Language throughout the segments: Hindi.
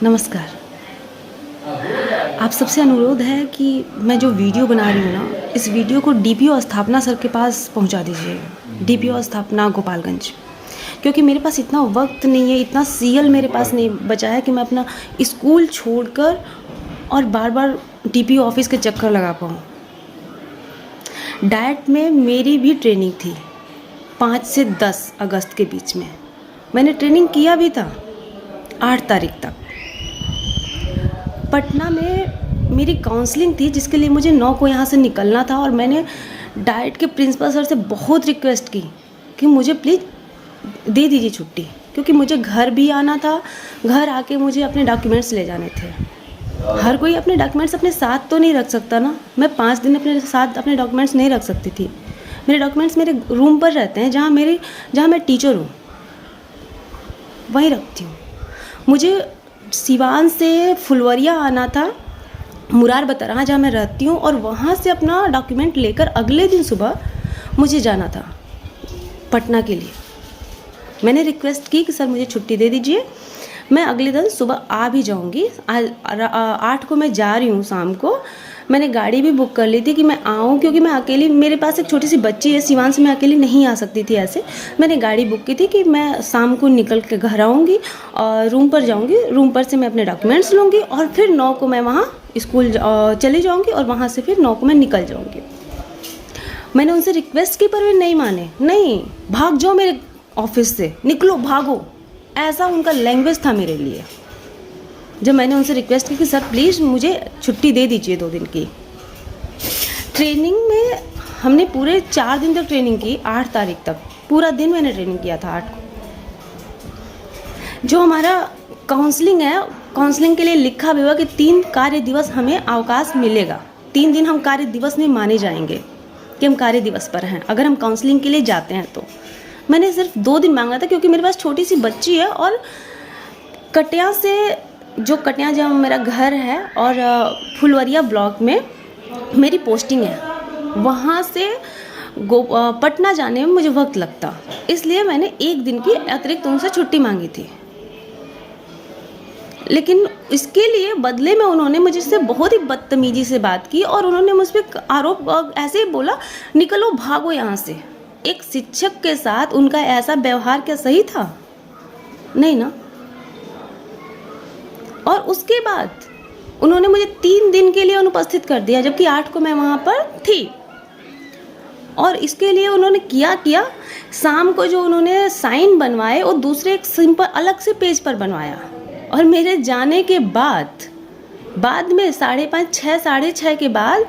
नमस्कार। आप सबसे अनुरोध है कि मैं जो वीडियो बना रही हूँ ना, इस वीडियो को डीपीओ स्थापना सर के पास पहुँचा दीजिए। डीपीओ स्थापना गोपालगंज। क्योंकि मेरे पास इतना वक़्त नहीं है, इतना सीएल मेरे पास नहीं बचा है कि मैं अपना स्कूल छोड़कर और बार-बार डीपीओ ऑफ़िस के चक्कर लगा पाऊँ। डाइट में मेरी भी ट्रेनिंग थी 5 से 10 अगस्त के बीच में। मैंने ट्रेनिंग किया भी था 8 तारीख तक। पटना में मेरी काउंसलिंग थी जिसके लिए मुझे 9 को यहाँ से निकलना था और मैंने डाइट के प्रिंसिपल सर से बहुत रिक्वेस्ट की कि मुझे प्लीज़ दे दीजिए छुट्टी, क्योंकि मुझे घर भी आना था। घर आके मुझे अपने डॉक्यूमेंट्स ले जाने थे। हर कोई अपने डॉक्यूमेंट्स अपने साथ तो नहीं रख सकता ना। मैं 5 दिन अपने साथ अपने डॉक्यूमेंट्स नहीं रख सकती थी। मेरे डॉक्यूमेंट्स मेरे रूम पर रहते हैं, जहाँ मैं टीचर हूँ वहीं रखती हूँ। मुझे सिवान से फुलवरिया आना था, मुरार बतरा जहाँ मैं रहती हूँ, और वहाँ से अपना डॉक्यूमेंट लेकर अगले दिन सुबह मुझे जाना था पटना के लिए। मैंने रिक्वेस्ट की कि सर मुझे छुट्टी दे दीजिए, मैं अगले दिन सुबह आ भी जाऊँगी। 8 को मैं जा रही हूँ शाम को। मैंने गाड़ी भी बुक कर ली थी कि मैं आऊँ, क्योंकि मैं अकेली, मेरे पास एक छोटी सी बच्ची है सिवान से, मैं अकेली नहीं आ सकती थी ऐसे। मैंने गाड़ी बुक की थी कि मैं शाम को निकल के घर आऊँगी और रूम पर जाऊँगी। रूम पर से मैं अपने डॉक्यूमेंट्स लूँगी और फिर 9 को मैं वहाँ स्कूल चली जाऊँगी और वहाँ से फिर 9 को मैं निकल जाऊँगी। मैंने उनसे रिक्वेस्ट की पर वे नहीं माने। नहीं, भाग जाओ मेरे ऑफिस से, निकलो, भागो, ऐसा उनका लैंग्वेज था मेरे लिए। जब मैंने उनसे रिक्वेस्ट की कि सर प्लीज़ मुझे छुट्टी दे दीजिए 2 दिन की। ट्रेनिंग में हमने पूरे 4 दिन तक ट्रेनिंग की। 8 तारीख तक पूरा दिन मैंने ट्रेनिंग किया था 8 को। जो हमारा काउंसलिंग है, काउंसलिंग के लिए लिखा भी हुआ कि 3 कार्य दिवस हमें अवकाश मिलेगा। 3 दिन हम कार्य दिवस में माने जाएंगे कि हम कार्य दिवस पर हैं अगर हम काउंसलिंग के लिए जाते हैं तो। मैंने सिर्फ 2 दिन मांगा था क्योंकि मेरे पास छोटी सी बच्ची है और कटिया जहाँ मेरा घर है और फुलवरिया ब्लॉक में मेरी पोस्टिंग है, वहाँ से पटना जाने में मुझे वक्त लगता, इसलिए मैंने 1 दिन की अतिरिक्त उनसे छुट्टी मांगी थी। लेकिन इसके लिए बदले में उन्होंने मुझसे बहुत ही बदतमीजी से बात की और उन्होंने मुझ पर आरोप ऐसे ही बोला, निकलो, भागो यहाँ से। एक शिक्षक के साथ उनका ऐसा व्यवहार क्या सही था? नहीं ना। और उसके बाद उन्होंने मुझे 3 दिन के लिए अनुपस्थित कर दिया, जबकि 8 को मैं वहाँ पर थी। और इसके लिए उन्होंने क्या शाम को जो उन्होंने साइन बनवाए वो दूसरे एक सिंपल अलग से पेज पर बनवाया, और मेरे जाने के बाद में 5:30, 6, 6:30 के बाद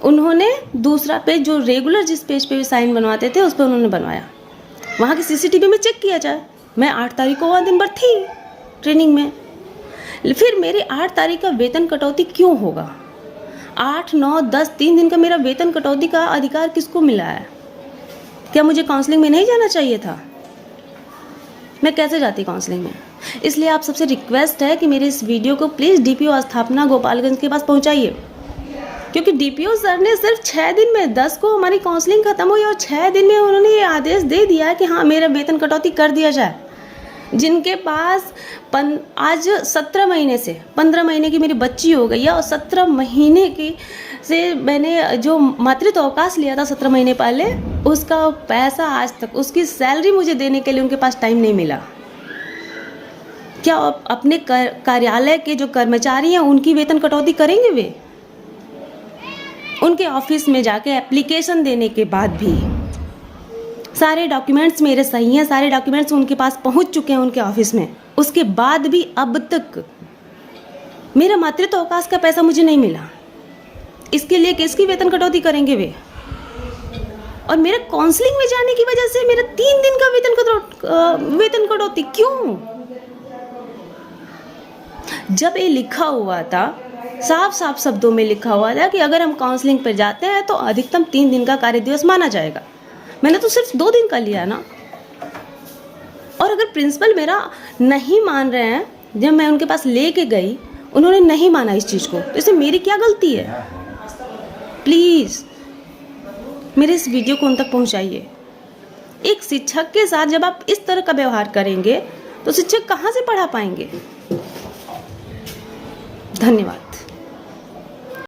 उन्होंने दूसरा पेज, जो रेगुलर जिस पेज पे साइन बनवाते थे, उस पर उन्होंने बनवाया। वहाँ की सीसीटीवी में चेक किया जाए। मैं 8 तारीख को वहाँ दिन भर थी ट्रेनिंग में। फिर मेरी 8 तारीख का वेतन कटौती क्यों होगा? 8, 9, 10 3 दिन का मेरा वेतन कटौती का अधिकार किसको मिला है? क्या मुझे काउंसलिंग में नहीं जाना चाहिए था? मैं कैसे जाती काउंसलिंग में? इसलिए आप सबसे रिक्वेस्ट है कि मेरे इस वीडियो को प्लीज़ डीपीओ स्थापना गोपालगंज के पास पहुंचाइए, क्योंकि डीपीओ सर ने सिर्फ 6 दिन में, 10 को हमारी काउंसलिंग खत्म हुई और 6 दिन में उन्होंने ये आदेश दे दिया कि हाँ, मेरा वेतन कटौती कर दिया जाए। जिनके पास आज 17 महीने से 15 महीने की मेरी बच्ची हो गई है और 17 महीने की से मैंने जो मातृत्व अवकाश लिया था 17 महीने पहले, उसका पैसा आज तक, उसकी सैलरी मुझे देने के लिए उनके पास टाइम नहीं मिला। क्या अपने कार्यालय के जो कर्मचारी हैं उनकी वेतन कटौती करेंगे वे? उनके ऑफिस में जाके एप्लीकेशन देने के बाद भी सारे डॉक्यूमेंट्स मेरे सही हैं, सारे डॉक्यूमेंट्स उनके पास पहुंच चुके हैं उनके ऑफिस में, उसके बाद भी अब तक मेरा मातृत्व अवकाश का पैसा मुझे नहीं मिला। इसके लिए किसकी वेतन कटौती करेंगे वे? और मेरा काउंसलिंग में जाने की वजह से मेरा 3 दिन का वेतन कटौती क्यों? जब ये लिखा हुआ था, साफ शब्दों में लिखा हुआ था कि अगर हम काउंसलिंग पर जाते हैं तो अधिकतम 3 दिन का कार्य दिवस माना जाएगा। मैंने तो सिर्फ 2 दिन का लिया ना। और अगर प्रिंसिपल मेरा नहीं मान रहे हैं, जब मैं उनके पास लेके गई उन्होंने नहीं माना इस चीज़ को, तो इसमें मेरी क्या गलती है? प्लीज़ मेरे इस वीडियो को उन तक पहुंचाइए। एक शिक्षक के साथ जब आप इस तरह का व्यवहार करेंगे तो शिक्षक कहाँ से पढ़ा पाएंगे? धन्यवाद।